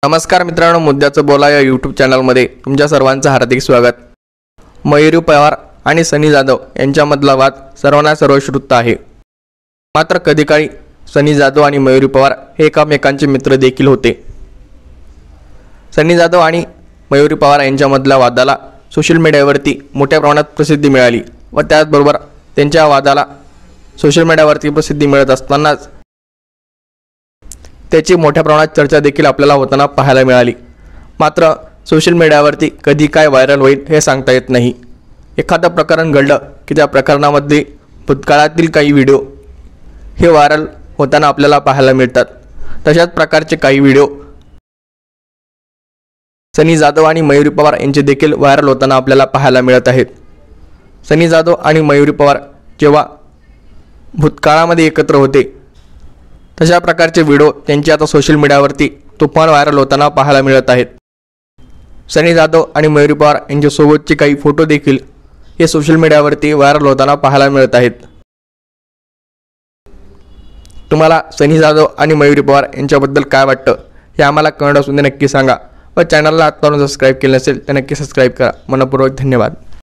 नमस्कार मित्रांनो, मुद्द्याचं बोला या यूट्यूब चॅनलमध्ये तुमच्या सर्वांचं हार्दिक स्वागत। मयुरी पवार आणि सनी जाधव यांच्यामधला वाद सर्वांना सर्वश्रुत आहे। मात्र कधीकाळी सनी जाधव आणि मयुरी पवार हे एकमेकांचे मित्र देखील होते। सनी जाधव आणि मयुरी पवार यांच्यामधल्या वादाला सोशल मीडियावरती मोठ्या प्रमाणात प्रसिद्धी मिळाली व त्याचबरोबर त्यांच्या वादाला सोशल मीडियावरती प्रसिद्धी मिळत असतानाच त्याची मोठ्या प्रमाणात चर्चा देखील आपल्याला होताना पाहायला मिळाली। मात्र सोशल मीडियावरती कधी काय व्हायरल होईल हे सांगता येत नाही। एखादं प्रकरण घडलं की त्या प्रकरणामध्ये भूतकाळातील काही व्हिडिओ हे व्हायरल होताना आपल्याला पाहायला मिळतात। तशाच प्रकारचे काही व्हिडिओ सनी जाधव आणि मयुरी पवार यांचे देखील व्हायरल होताना आपल्याला पाहायला मिळत आहेत। सनी जाधव आणि मयुरी पवार जेव्हा भूतकाळामध्ये एकत्र होते तशा प्रकारचे व्हिडिओ त्यांचे आता सोशल मीडियावरती तुफान व्हायरल होताना पाहायला मिळत आहेत। सनी जाधव आणि मयुरी पवार यांच्या सोबतचे काही फोटो देखील हे सोशल मीडियावरती व्हायरल होताना पाहायला मिळत आहेत। तुम्हाला सनी जाधव आणि मयुरी पवार यांच्याबद्दल काय वाटतं हे आम्हाला कमेंट बॉक्समध्ये नक्की सांगा व चॅनलला आतापर्यंत सबस्क्राइब केले नसेल तर नक्की सबस्क्राइब करा। मनपूर्वक धन्यवाद।